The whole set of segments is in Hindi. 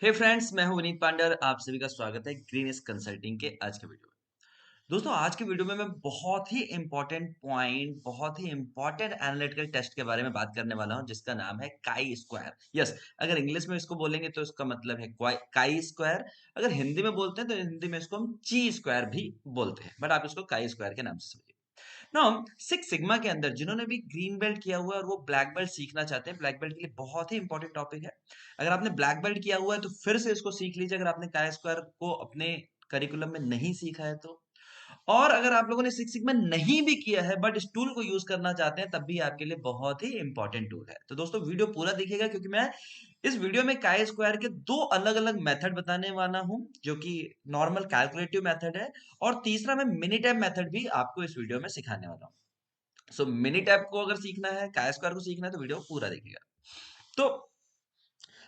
हे फ्रेंड्स, मैं हूं विनीत पांडर। आप सभी का स्वागत है ग्रीनस कंसल्टिंग के आज के वीडियो में। दोस्तों, आज के वीडियो में मैं बहुत ही इंपॉर्टेंट पॉइंट, बहुत ही इंपॉर्टेंट एनालिटिकल टेस्ट के बारे में बात करने वाला हूं, जिसका नाम है काई स्क्वायर। यस, अगर इंग्लिश में इसको बोलेंगे तो इसका मतलब है काई स्क्वायर। अगर हिंदी में बोलते हैं तो हिंदी में इसको हम ची स्क्वायर भी बोलते हैं, बट आप इसको काई स्क्वायर के नाम से समझिए। नाउ सिक्स सिग्मा के अंदर जिन्होंने भी ग्रीन बेल्ट किया हुआ है और वो ब्लैक बेल्ट सीखना चाहते हैं, ब्लैक बेल्ट के लिए बहुत ही इंपॉर्टेंट टॉपिक है। अगर आपने ब्लैक बेल्ट किया हुआ है तो फिर से इसको सीख लीजिए, अगर आपने काई स्क्वायर को अपने करिकुलम में नहीं सीखा है तो। और अगर आप लोगों ने सिक्स सिग्मा नहीं भी किया है बट इस टूल को यूज करना चाहते हैं, तब भी आपके लिए बहुत ही इंपॉर्टेंट टूल है। तो दोस्तों, वीडियो पूरा देखिएगा, क्योंकि मैं इस वीडियो में काई स्क्वायर के दो अलग अलग मेथड बताने वाला हूं, जो कि नॉर्मल कैलकुलेटिव मेथड है, और तीसरा मैं मिनी टैब मेथड भी आपको इस वीडियो में सिखाने वाला हूं। सो मिनी टैब को अगर सीखना है, काई स्क्वायर को सीखना है, तो वीडियो पूरा देखिएगा। तो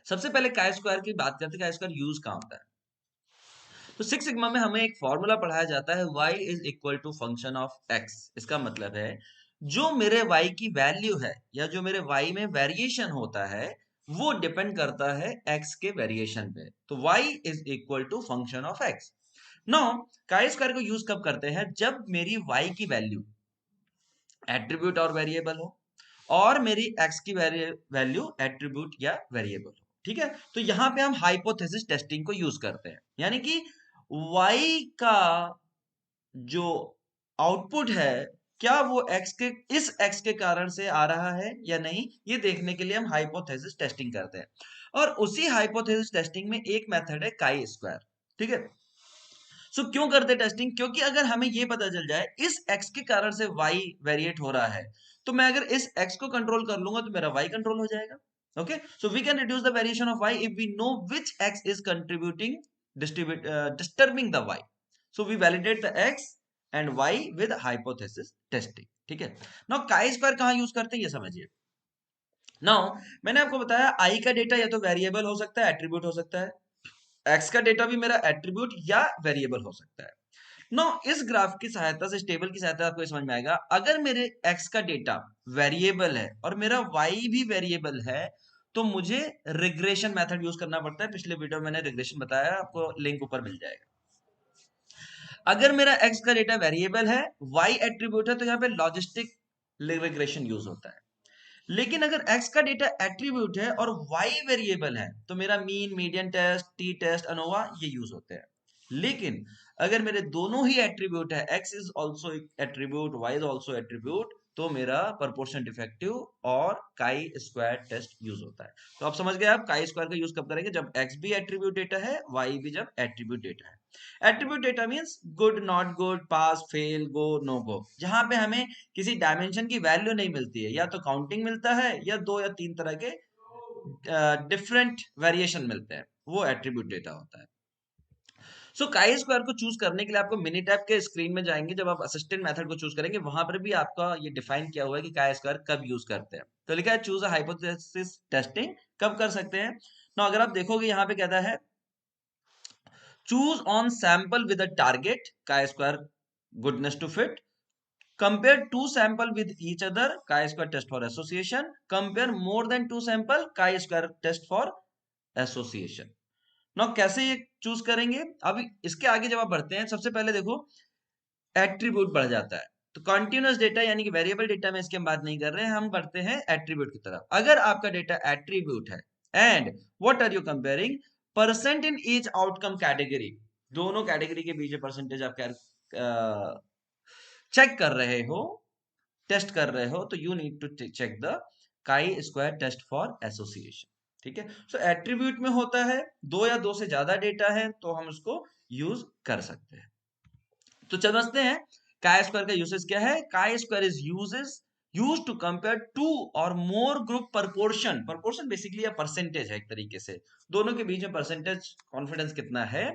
सबसे पहले काई स्क्वायर की बात करते हैं, काई स्क्वायर यूज कहाँ होता है। तो सिक्स सिग्मा में हमें एक फॉर्मूला पढ़ाया जाता है, y is equal to function of x। इसका मतलब है जो मेरे y की वैल्यू है या जो मेरे y में वेरिएशन होता है, वो डिपेंड करता है x के वेरिएशन पे। तो y is equal to function of x। Now chi square को यूज कब करते हैं? जब मेरी y की वैल्यू एट्रीब्यूट और वेरिएबल हो, और मेरी x की वैल्यू एट्रीब्यूट या वेरिएबल हो। ठीक है, तो यहां पे हम हाइपोथेसिस टेस्टिंग को यूज करते हैं, यानी कि y का जो आउटपुट है, क्या वो इस x के कारण से आ रहा है या नहीं, ये देखने के लिए हम हाइपोथेसिस टेस्टिंग करते हैं। और उसी हाइपोथेसिस टेस्टिंग में एक मेथड है काई स्क्वायर। ठीक है, सो क्यों करते टेस्टिंग? क्योंकि अगर हमें ये पता चल जाए इस x के कारण से y वेरिएट हो रहा है, तो मैं अगर इस x को कंट्रोल कर लूंगा तो मेरा y कंट्रोल हो जाएगा। Okay, so we can reduce the variation of y if we know which x is contributing disturbing the y। So we validate the x and y with hypothesis testing. ठीक है, नाउ काई स्क्वायर कहां यूज करते हैं ये समझिए। नाउ मैंने आपको बताया i का डेटा या तो वेरिएबल हो सकता है, एट्रीब्यूट हो सकता है। x का डेटा भी मेरा एट्रीब्यूट या वेरिएबल हो सकता है। नो, इस ग्राफ की सहायता से, इस टेबल की सहायता से आपको समझ में आएगा, अगर मेरे x का डेटा वेरिएबल है और मेरा y भी वेरिएबल है, तो मुझे रिग्रेशन मेथड यूज करना पड़ता है। पिछले वीडियो में मैंने रिग्रेशन बताया, आपको लिंक ऊपर मिल जाएगा। अगर मेरा x का डेटा वेरिएबल है, y एट्रीब्यूट है, तो यहाँ पे लॉजिस्टिक रिग्रेशन यूज होता है। लेकिन अगर x का डेटा एट्रीब्यूट है और y वेरिएबल है, तो मेरा mean, median test, T test, ANOVA ये यूज होते हैं। लेकिन अगर मेरे दोनों ही एट्रीब्यूट है, x is also attribute, y is also attribute, तो मेरा प्रोपोर्शन डिफेक्टिव और काई स्क्वायर टेस्ट यूज होता है। तो आप समझ गए, आप काई स्क्वायर का यूज कब करेंगे? जब x भी एट्रीब्यूट डेटा है, y भी जब एट्रीब्यूट डेटा है। Attribute data means good, not good, pass, fail, go, no go. जहां पे हमें किसी डायमेंशन की वैल्यू नहीं मिलती है, या तो काउंटिंग मिलता है या दो या तीन तरह के डिफरेंट वेरिएशन मिलते हैं, वो एट्रीब्यूट डेटा होता है। सो काई स्क्वायर को चूज करने के लिए आपको मिनी टैब के स्क्रीन में जाएंगे, जब आप असिस्टेंट मेथड को चूज करेंगे, वहां पर भी आपका ये डिफाइन किया हुआ है कि काई स्क्वायर कब यूज करते हैं। तो लिखा है चूज अ हाइपोथेसिस टेस्टिंग, कब कर सकते हैं ना। अगर आप देखोगे यहाँ पे कहता है choose on sample with a target, chi square goodness to fit, compare two sample with each other, chi-square test for association, compare more than two sample, chi-square test for association। now कैसे ये चूज करेंगे? अभी इसके आगे जब आप बढ़ते हैं, सबसे पहले देखो एट्रीब्यूट बढ़ जाता है। तो कॉन्टिन्यूस डेटा यानी कि वेरिएबल डेटा में इसकी हम बात नहीं कर रहे हैं, हम बढ़ते हैं एट्रीब्यूट की तरफ। अगर आपका डेटा एट्रीब्यूट है and what are you comparing, percent in each outcome category, दोनों कैटेगरी के बीच परसेंटेज आप चेक कर रहे हो, टेस्ट कर रहे हो, तो you need to check the chi square test for association. ठीक है, सो एट्रीब्यूट में होता है, दो या दो से ज्यादा डेटा है तो हम उसको यूज कर सकते हैं। तो समझते हैं काई स्क्वायर का यूसेज क्या है। Chi square is use to compare two और more group proportion. Proportion basically या परसेंटेज है एक तरीके से, दोनों के बीच में परसेंटेज कॉन्फिडेंस कितना है।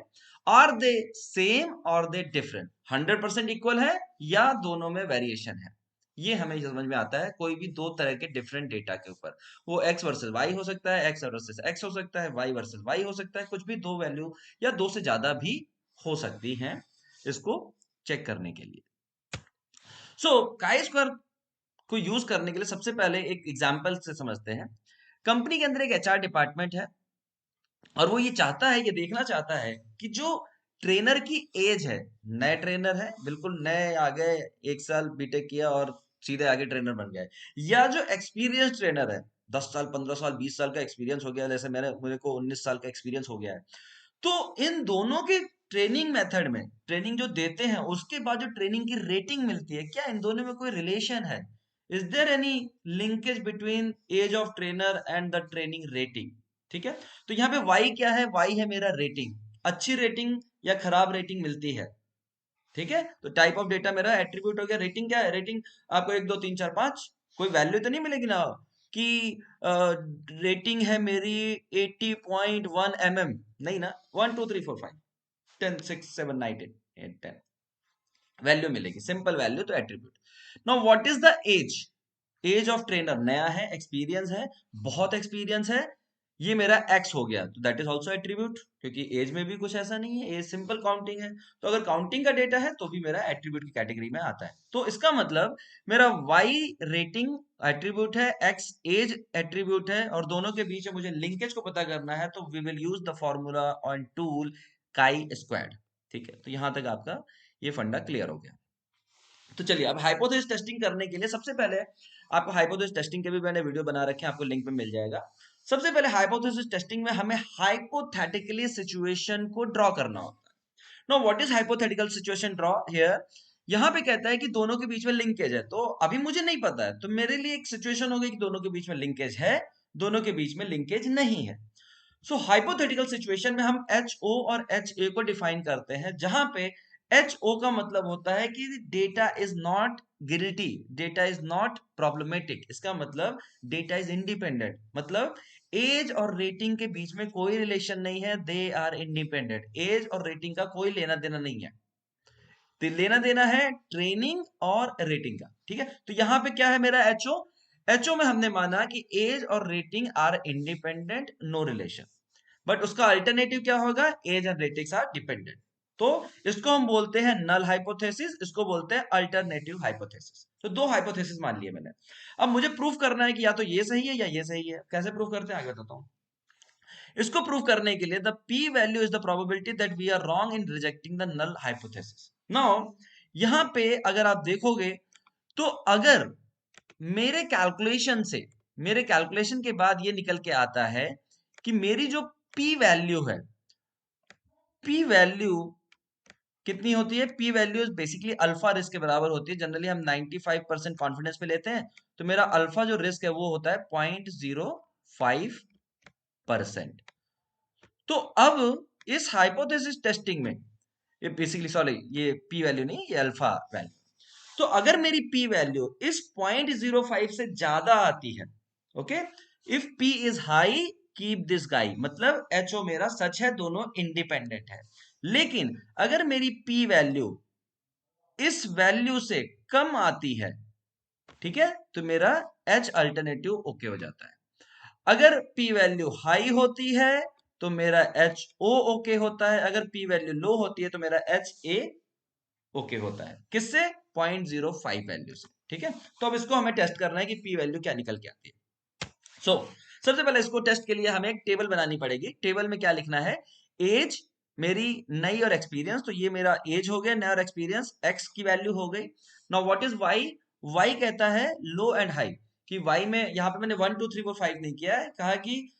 आर दे सेम और दे डिफरेंट, 100% इक्वल है या दोनों में वेरिएशन है। ये हमें समझ में आता है कोई भी दो तरह के डिफरेंट डेटा के ऊपर। वो x वर्सेस y हो सकता है, x वर्सेस x हो सकता है, y वर्सेस y हो सकता है, कुछ भी दो वैल्यू या दो से ज्यादा भी हो सकती हैं इसको चेक करने के लिए। सो काई स्क्वायर को यूज करने के लिए सबसे पहले एक एग्जांपल से समझते हैं। कंपनी के अंदर एक एचआर डिपार्टमेंट है, और वो ये चाहता है, ये देखना चाहता है कि जो ट्रेनर की एज है, नए ट्रेनर है, बिल्कुल नए आ गए, 1 साल बीटेक किया और सीधे आगे ट्रेनर बन गए, या जो एक्सपीरियंस ट्रेनर है, 10 साल 15 साल 20 साल का एक्सपीरियंस हो गया, जैसे मेरे को 19 साल का एक्सपीरियंस हो गया है। तो इन दोनों के ट्रेनिंग मेथड में, ट्रेनिंग जो देते हैं उसके बाद जो ट्रेनिंग की रेटिंग मिलती है, क्या इन दोनों में कोई रिलेशन है? Is there any linkage between age of trainer and the training rating? ठीक है, तो यहाँ पे वाई क्या है? वाई है मेरा रेटिंग, अच्छी रेटिंग या खराब रेटिंग मिलती है। ठीक है, तो टाइप ऑफ डेटा मेरा एट्रीब्यूट हो गया। रेटिंग क्या है? रेटिंग आपको 1 2 3 4 5 कोई वैल्यू तो नहीं मिलेगी ना कि रेटिंग है मेरी 80.1 mm, नहीं ना, 1 2 3 4 5 10 6 7 8 8 10 वैल्यू मिलेगी, सिंपल वैल्यू, तो attribute. Now what is the age? Age of trainer नया है, एक्सपीरियंस है, बहुत एक्सपीरियंस है, ये मेरा एक्स हो गया, तो दैट इज ऑल्सो एट्रीब्यूट, क्योंकि एज में भी कुछ ऐसा नहीं है, एज सिंपल काउंटिंग है। तो अगर काउंटिंग का डेटा है तो भी मेरा एट्रीब्यूट की कैटेगरी में आता है। तो इसका मतलब मेरा वाई रेटिंग एट्रीब्यूट है, एक्स एज एट्रीब्यूट है, और दोनों के बीच में मुझे लिंकेज को पता करना है, तो we will use the formula on tool chi squared. ठीक है, तो यहां तक आपका ये फंडा क्लियर हो गया। तो चलिए, अब हाइपोथेसिस टेस्टिंग करने के लिए सबसे पहले आपको हाइपोथेसिस टेस्टिंग के भी मैंने वीडियो बना रखे हैं, आपको लिंक पे मिल जाएगा। सबसे पहले हाइपोथेसिस टेस्टिंग में हमें हाइपोथेटिकली सिचुएशन को ड्रॉ करना होता है। Now what is hypothetical situation draw here? यहाँ पे कहता है कि दोनों के बीच में लिंकेज है, तो अभी मुझे नहीं पता है, तो मेरे लिए एक सिचुएशन हो गई कि दोनों के बीच में लिंकेज है, दोनों के बीच में लिंकेज नहीं है। सो हाइपोथेटिकल सिचुएशन में हम एच ओ और एच ए को डिफाइन करते हैं, जहां पे एच ओ का मतलब होता है कि data is not guilty, data is not problematic. इसका मतलब डेटा इज इंडिपेंडेंट, मतलब एज और रेटिंग के बीच में कोई रिलेशन नहीं है, दे आर इंडिपेंडेंट। एज और रेटिंग का कोई लेना देना नहीं है, तो लेना देना है ट्रेनिंग और रेटिंग का। ठीक है, तो यहां पे क्या है मेरा एचओ? एचओ में हमने माना कि एज और rating are independent, no relation, but उसका अल्टरनेटिव क्या होगा? Age and ratings are dependent. तो इसको हम बोलते हैं नल हाइपोथेसिस, इसको बोलते हैं अल्टरनेटिव हाइपोथेसिस। तो दो हाइपोथेसिस मान लिए मैंने। अब मुझे प्रूफ करना है कि या तो ये सही है या ये सही है। कैसे प्रूफ करते हैं आगे बताता हूं। इसको प्रूव करने के लिए the P value is the probability that we are wrong in rejecting the null hypothesis. Now यहां पे अगर आप देखोगे, तो अगर मेरे कैलकुलेशन से, मेरे कैलकुलेशन के बाद ये निकल के आता है कि मेरी जो पी वैल्यू है, पी वैल्यू कितनी होती है? P value basically alpha risk के बराबर होती है। जनरली हम 95% कॉन्फिडेंस पे लेते हैं, तो मेरा अल्फा जो रिस्क है वो होता है 0.05%। तो अब इस हाइपोथेसिस टेस्टिंग में, ये बेसिकली सॉरी, ये पी वैल्यू नहीं, ये अल्फा वैल्यू। तो अगर मेरी पी वैल्यू इस 0.05 से ज्यादा आती है, okay, if P is high keep this guy, मतलब एचओ मेरा सच है, दोनों इंडिपेंडेंट है। लेकिन अगर मेरी पी वैल्यू इस वैल्यू से कम आती है, ठीक है, तो मेरा एच अल्टरनेटिव ओके हो जाता है। अगर पी वैल्यू हाई होती है तो मेरा एच ओ ओके होता है, अगर पी वैल्यू लो होती है तो मेरा एच ए ओके होता है। किससे? 0.05 वैल्यू से। ठीक है, तो अब इसको हमें टेस्ट करना है कि पी वैल्यू क्या निकल के आती है। सबसे पहले इसको टेस्ट के लिए हमें एक टेबल बनानी पड़ेगी। टेबल में क्या लिखना है? एज मेरी नई और एक्सपीरियंस, तो ये मेरा एज हो गया, नया और एक्सपीरियंस, एक्स की वैल्यू हो गई। Now what is Y? Y कहता है लो एंड हाई, कि वाई में यहाँ पे मैंने 1 2 3 4 5 नहीं किया है, कहा कि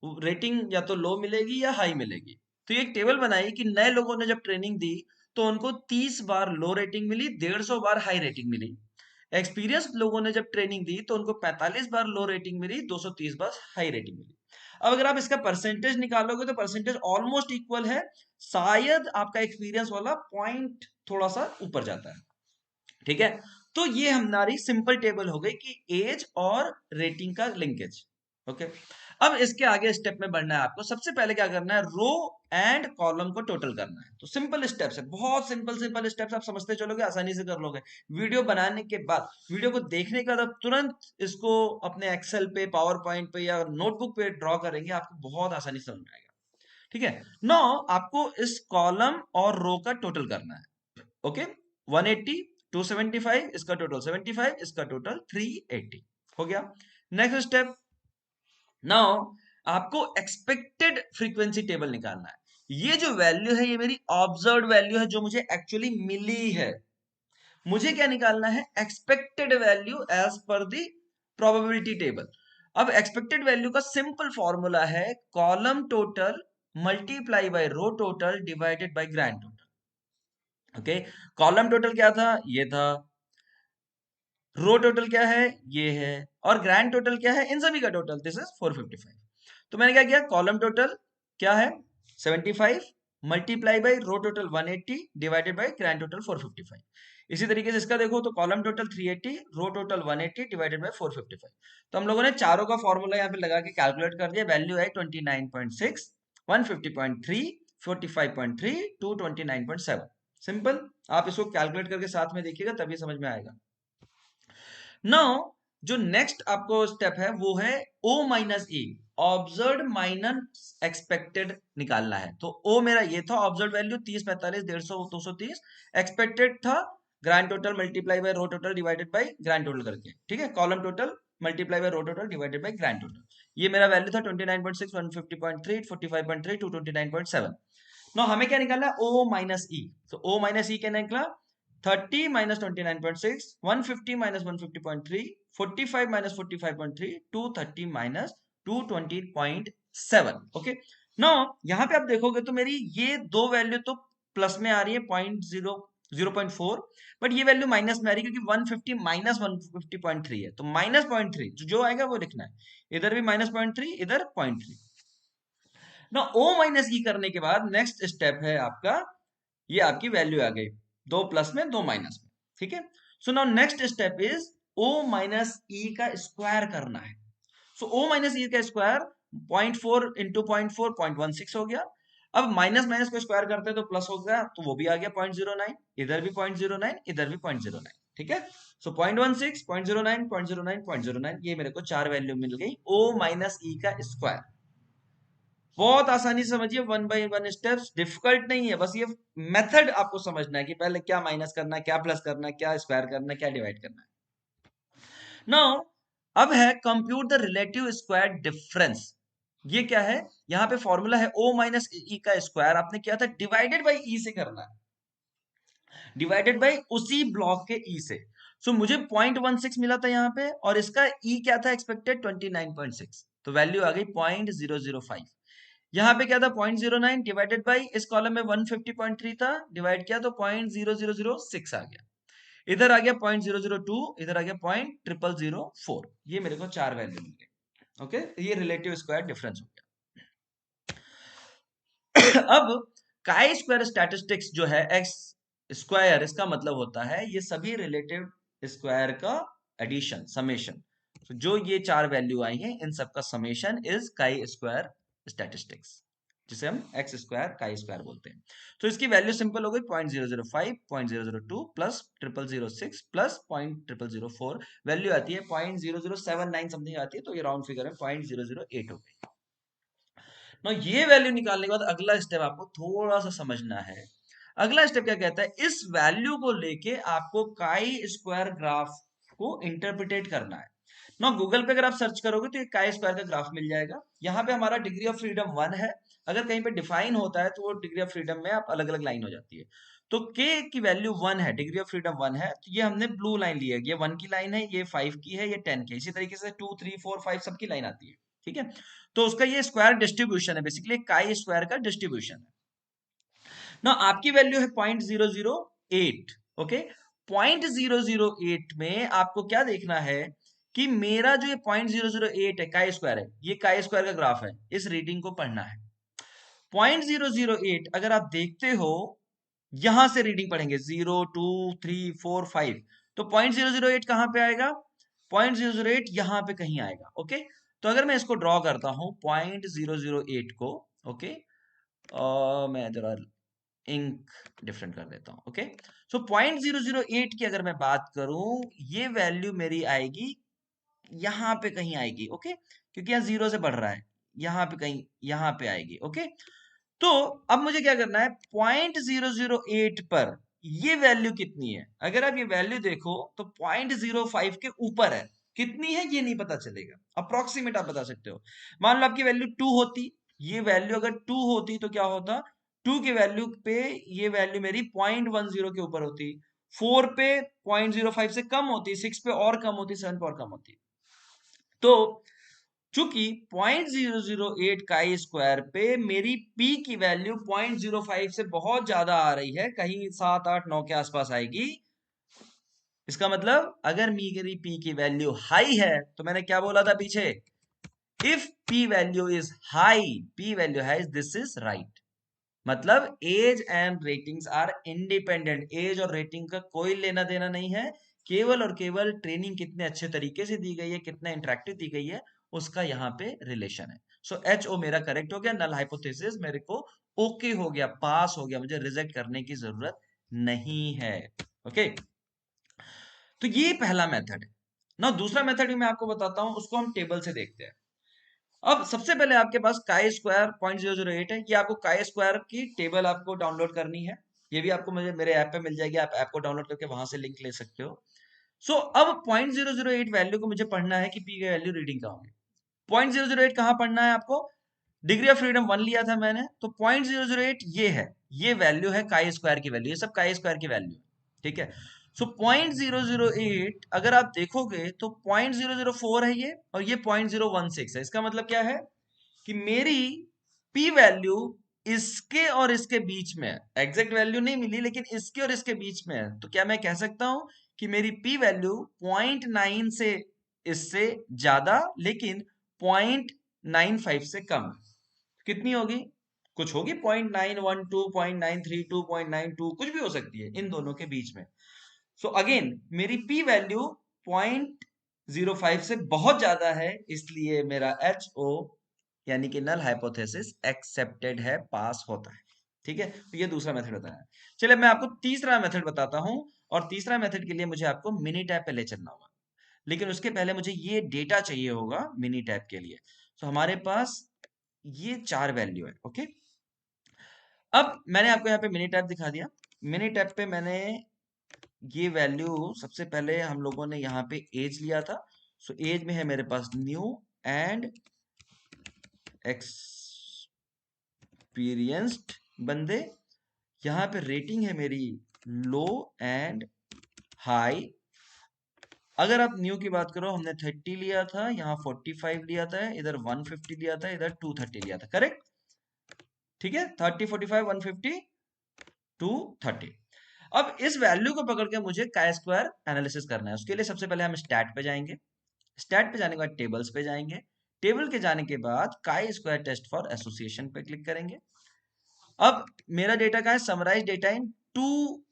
रेटिंग या तो लो मिलेगी या हाई मिलेगी। तो ये एक टेबल बनाई कि नए लोगों ने जब ट्रेनिंग दी तो उनको 30 बार लो रेटिंग मिली, 150 बार हाई रेटिंग मिली। एक्सपीरियंस लोगों ने जब ट्रेनिंग दी तो उनको 45 बार लो रेटिंग मिली, 230 बार हाई रेटिंग मिली। अब अगर आप इसका परसेंटेज निकालोगे तो परसेंटेज ऑलमोस्ट इक्वल है, शायद आपका एक्सपीरियंस वाला पॉइंट थोड़ा सा ऊपर जाता है। ठीक है, तो ये हमारी सिंपल टेबल हो गई कि एज और रेटिंग का लिंकेज। ओके, अब इसके आगे स्टेप में बढ़ना है आपको। सबसे पहले क्या करना है? रो एंड कॉलम को टोटल करना है। तो सिंपल स्टेप्स है, बहुत सिंपल सिंपल स्टेप्स, आप समझते चलोगे, आसानी से कर लोगे। वीडियो बनाने के बाद, वीडियो को देखने के बाद तुरंत इसको अपने एक्सेल पे, पावर पॉइंट पे या नोटबुक पे ड्रॉ करेंगे, आपको बहुत आसानी से समझ में आएगा। ठीक है, नो आपको इस कॉलम और रो का टोटल करना है। ओके, 180, 275, इसका टोटल 75, इसका टोटल 380 हो गया। नेक्स्ट स्टेप, नाउ आपको एक्सपेक्टेड फ्रीक्वेंसी टेबल निकालना है। ये जो वैल्यू है ये मेरी ऑब्जर्व्ड वैल्यू है जो मुझे एक्चुअली मिली है। मुझे क्या निकालना है? Expected value as per the probability table. अब एक्सपेक्टेड वैल्यू का सिंपल फॉर्मूला है column total multiply by row total divided by grand total. Okay, column total क्या था? ये था। रो टोटल क्या है? ये है। और ग्रैंड टोटल क्या है? इन सभी का टोटल, दिस इज 455। तो मैंने क्या किया? कॉलम टोटल क्या है? 75 multiply by row total 180 divided by grand total 455। इसी तरीके से इसका देखो तो column total 380 row total 180 divided by 455। तो हम लोगों ने चारों का फॉर्मूला यहाँ पे लगा के कैलकुलेट कर दिया। वैल्यू है 29.6, 150.3, 45.3, 229.7। सिंपल। आप इसको कैलकुलेट करके साथ में देखिएगा तभी समझ में आएगा। नाउ जो नेक्स्ट आपको स्टेप है वो है O minus E, observe minus expected निकालना है। तो O मेरा ये था ऑब्जर्व वैल्यू 30, 45, 150, 230। एक्सपेक्टेड था grand total multiply by row total divided by grand total करके, ठीक है। Column total multiply by row total divided by grand total. ये मेरा वैल्यू था 29.6, 150.3, 45.3, 229.7। नाउ हमें क्या निकालना है? O minus E। तो O माइनस E क्या निकला? 30 minus 29.6, 150 minus 150.3, 45 minus 45.3, 230 minus 220.7। Okay, now यहां पे आप देखोगे तो मेरी ये दो वैल्यू तो प्लस में आ रही है 0.4, बट ये वैल्यू माइनस में आ रही है क्योंकि 150 माइनस 150.3 है। तो माइनस 0.3 जो आएगा वो लिखना है। इधर भी माइनस 0.3, इधर 0.3। ना O माइनस ई करने के बाद नेक्स्ट स्टेप है आपका, ये आपकी वैल्यू आ गई, दो प्लस में दो माइनस में, ठीक है। So now next step is O minus E का स्क्वायर करना है। सो O माइनस ई का स्क्वायर 0.4 इंटू 0.4 0.16 हो गया। अब माइनस माइनस को स्क्वायर करते हैं तो प्लस हो गया, तो वो भी आ गया 0.09, इधर भी 0.09, इधर भी 0.09, ठीक है। सो 0.16, 0.09, 0.09, 0.09, ये मेरे को चार वैल्यू मिल गई O माइनस ई का स्क्वायर। बहुत आसानी से समझिए, one by one steps, difficult नहीं है। बस ये मेथड आपको समझना है कि पहले क्या माइनस करना है, क्या प्लस करना है, क्या स्क्वायर करना है, क्या डिवाइड करना है। नाउ अब है compute the relative square difference. ये क्या है? यहां पे फॉर्मूला है O माइनस ई का स्क्वायर आपने किया था डिवाइडेड बाई ई से करना है, डिवाइडेड बाई उसी ब्लॉक के ई से। सो मुझे 0.16 मिला था यहाँ पे, और इसका ई क्या था एक्सपेक्टेड? 29.6, तो वैल्यू आ गई 0.005। यहाँ पे क्या था? 0.09 डिवाइडेड बाई इस कॉलम में 150.3 था, डिवाइड किया तो 0.0006 आ गया। इधर आ गया 0.002, इधर आ गया 0.0004। ये मेरे को चार वैल्यू मिल गए। ओके, ये रिलेटिव स्क्वायर डिफरेंस हो गया। अब काई स्क्वायर स्टैटिस्टिक्स जो है एक्स स्क्वायर, इसका मतलब होता है ये सभी रिलेटिव स्क्वायर का एडिशन, समेशन। जो ये चार वैल्यू आई हैं इन सबका summation is chi square statistics, जिसे हम एक्स स्क्वायर काई स्क्वायर बोलते हैं। तो इसकी वैल्यू सिंपल हो गई 0.005, 0.002 प्लस 0006 प्लस 0.004। वैल्यू आती है 0.0079 समथिंग आती है, तो ये राउंड फिगर में 0.008 हो गई। ना ये वैल्यू निकालने के बाद अगला स्टेप आपको थोड़ा सा समझना है। अगला स्टेप क्या कहता है? इस वैल्यू को लेके आपको काई स्क्वायर ग्राफ को इंटरप्रिटेट करना है। ना गूगल पे अगर आप सर्च करोगे तो ये काई स्क्वायर का ग्राफ मिल जाएगा। यहाँ पे हमारा डिग्री ऑफ फ्रीडम 1 है। अगर कहीं पे डिफाइन होता है तो वो डिग्री ऑफ फ्रीडम में आप अलग अलग लाइन हो जाती है। तो k की वैल्यू 1 है, डिग्री ऑफ फ्रीडम 1 है, तो ये हमने ब्लू लाइन ली है। ये 1 की लाइन है, ये 5 की है, ये 10 की है। इसी तरीके से 2, 3, 4, 5 सबकी लाइन आती है, ठीक है। तो उसका ये स्क्वायर डिस्ट्रीब्यूशन है, बेसिकली काई स्क्वायर का डिस्ट्रीब्यूशन है ना। आपकी वैल्यू है 0.008। ओके, 0.008 में आपको क्या देखना है कि मेरा जो ये 0.008 है काई स्क्वायर है, ये काई स्क्वायर का ग्राफ है, इस रीडिंग को पढ़ना है। 0.008 अगर आप देखते हो, यहां से रीडिंग पढ़ेंगे 0, 2, 3, 4, 5, तो 0.008 कहां पे आएगा? 0.008 यहां पे कहीं आएगा। ओके, तो अगर मैं इसको ड्रॉ करता हूं 0.008 को, ओके, मैं जरा इंक डिफरेंट कर देता हूं। ओके, सो 0.008 की अगर मैं बात करूं, ये वैल्यू मेरी आएगी यहां पे कहीं आएगी। ओके, क्योंकि यहां जीरो से बढ़ रहा है, यहां पे कहीं, यहां पे आएगी। ओके, तो अब मुझे क्या करना है? 0.008 पर ये वैल्यू कितनी है? अगर आप ये वैल्यू देखो तो 0.05 के ऊपर है। कितनी है ये नहीं पता चलेगा, अप्रोक्सीमेट आप बता सकते हो। मान लो आपकी वैल्यू 2 होती, ये वैल्यू अगर 2 होती तो क्या होता, 2 की वैल्यू पे ये वैल्यू मेरी 0.10 के ऊपर होती, 4 पे 0.05 से कम होती, 6 पे और कम होती, 7 पे और कम होती। तो चूंकि 0.008 काई स्क्वायर पे मेरी p की वैल्यू 0.05 से बहुत ज्यादा आ रही है, कहीं 7, 8, 9 के आसपास आएगी, इसका मतलब अगर मेरी p की वैल्यू हाई है, तो मैंने क्या बोला था पीछे, if p value is high, p value high, this is right. मतलब age and ratings are independent, age और रेटिंग का कोई लेना देना नहीं है, केवल और केवल ट्रेनिंग कितने अच्छे तरीके से दी गई है, कितना इंटरेक्टिव दी गई है, उसका यहाँ पे रिलेशन है। सो एच ओ मेरा करेक्ट हो गया, नल हाइपोथेसिस मेरे को ओके हो गया, पास हो गया, मुझे रिजेक्ट करने की जरूरत नहीं है। ओके, तो ये पहला मेथड है ना। दूसरा मेथड भी मैं आपको बताता हूं, उसको हम टेबल से देखते हैं। अब सबसे पहले आपके पास काई स्क्वायर 0.008 है, ये आपको काई स्क्वायर की टेबल आपको डाउनलोड करनी है, ये भी आपको मुझे मेरे ऐप पे मिल जाएगी, आप ऐप को डाउनलोड करके वहां से लिंक ले सकते हो। सो अब 0.008 वैल्यू को मुझे पढ़ना है कि पी की वैल्यू रीडिंग कहाँ होगी। 0.008 कहाँ पढ़ना है आपको, डिग्री ऑफ फ्रीडम 1 लिया था मैंने, तो 0.008 ये है, ये वैल्यू है काई स्क्वायर की वैल्यू, ये सब काई स्क्वायर की वैल्यू है, ठीक है। सो 0.008 अगर आप देखोगे तो 0.004 है ये, और ये 0.016 है। इसका मतलब क्या है कि मेरी पी वैल्यू इसके और इसके बीच में है, एग्जैक्ट वैल्यू नहीं मिली लेकिन इसके और इसके बीच में है, तो क्या मैं कह सकता हूं कि मेरी पी वैल्यू 0.9 से इससे ज्यादा लेकिन 0.95 से कम है। कितनी होगी, कुछ होगी, 0.912, 0.932, 0.92, कुछ भी हो सकती है इन दोनों के बीच में। सो अगेन मेरी पी वैल्यू 0.05 से बहुत ज्यादा है, इसलिए मेरा एच ओ यानी कि नल हाइपोथेसिस एक्सेप्टेड है, पास होता है, ठीक है। तो ये दूसरा मेथड बताया। चलिए मैं आपको तीसरा मेथड बताता हूं, और तीसरा मेथड के लिए मुझे आपको मिनी टैब पे ले चलना होगा, लेकिन उसके पहले मुझे ये डेटा चाहिए होगा मिनी टैब के लिए। तो हमारे पास ये 4 वैल्यू है, ओके। अब मैंने आपको यहाँ पे मिनी टैब दिखा दिया, मिनी टैब पे मैंने ये वैल्यू, सबसे पहले हम लोगों ने यहाँ पे एज लिया था, सो एज में है मेरे पास न्यू एंड एक्सपीरियंस्ड बंदे, यहाँ पे रेटिंग है मेरी लो एंड हाई। अगर आप न्यू की बात करो, हमने 30 लिया था, यहाँ 45 लिया था, इधर 150 लिया था, इधर 230 लिया था, करेक्ट, ठीक है। 30, 45, 150, 230। अब इस वैल्यू को पकड़ के मुझे काई स्क्वायर एनालिसिस करना है। उसके लिए सबसे पहले हम स्टैट पे जाएंगे, स्टैट पे जाने के बाद टेबल्स पे जाएंगे, टेबल के जाने के बाद chi square test for association पे क्लिक करेंगे। अब मेरा डेटा का है summarise data in two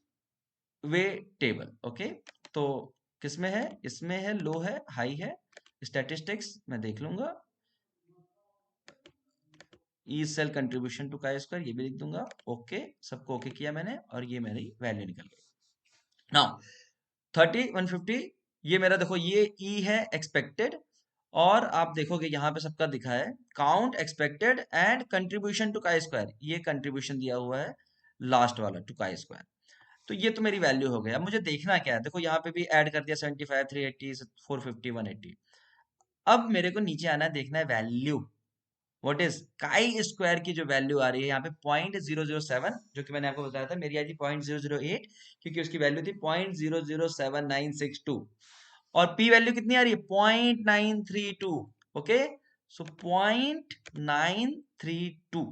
way table, okay. तो किसमें है, इसमें है, लो है, हाई है, स्टैटिस्टिक्स मैं देख लूंगा, E cell contribution to chi square ये भी लिख दूंगा, ओके, सबको ओके किया मैंने, और ये मेरी वैल्यू निकल गई। नाउ 30, 150, ये मेरा देखो, ये ई है एक्सपेक्टेड, और आप देखोगे यहाँ पे सबका दिखा है count expected and contribution to chi square, ये कंट्रीब्यूशन दिया हुआ है लास्ट वाला टू काई स्क्वायर। तो ये तो मेरी वैल्यू हो गया। अब मुझे देखना क्या है, देखो यहाँ पे भी ऐड कर दिया 75, 380, 450, 180। अब मेरे को नीचे आना है, देखना है value, what is chi square की जो वैल्यू आ रही है यहाँ पे 0.007, जो कि मैंने आपको बताया था मेरी आई थी 0.008, क्योंकि उसकी वैल्यू थी 0.007962, और पी वैल्यू कितनी आ रही है 0.932, ओके। सो 0.932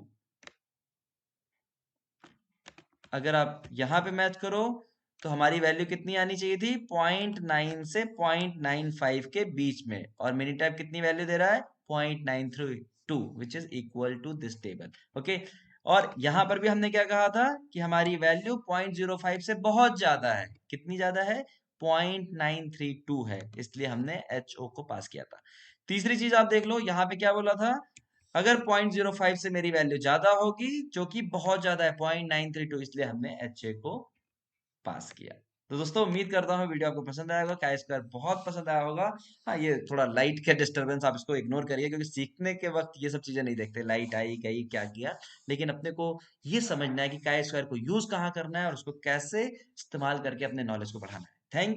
अगर आप यहां पे मैच करो तो हमारी वैल्यू कितनी आनी चाहिए थी, 0.9 से 0.95 के बीच में, और मिनी टाइप कितनी वैल्यू दे रहा है 0.932, which is equal to this table, okay. और यहां पर भी हमने क्या कहा था कि हमारी वैल्यू 0.05 से बहुत ज्यादा है, कितनी ज्यादा है 0.932 है, इसलिए हमने एच ओ को पास किया था। तीसरी चीज आप देख लो, यहाँ पे क्या बोला था, अगर 0.05 से मेरी वैल्यू ज्यादा होगी, जो कि बहुत ज्यादा है 0.932, इसलिए हमने एच ए को पास किया। तो दोस्तों उम्मीद करता हूँ वीडियो आपको पसंद आया होगा, काई स्क्वायर बहुत पसंद आया होगा। हाँ, ये थोड़ा लाइट का डिस्टरबेंस आप इसको इग्नोर करिए, क्योंकि सीखने के वक्त ये सब चीजें नहीं देखते, लाइट आई गई क्या किया, लेकिन अपने को ये समझना है कि काई स्क्वायर को यूज कहाँ करना है और उसको कैसे इस्तेमाल करके अपने नॉलेज को बढ़ाना है। थैंक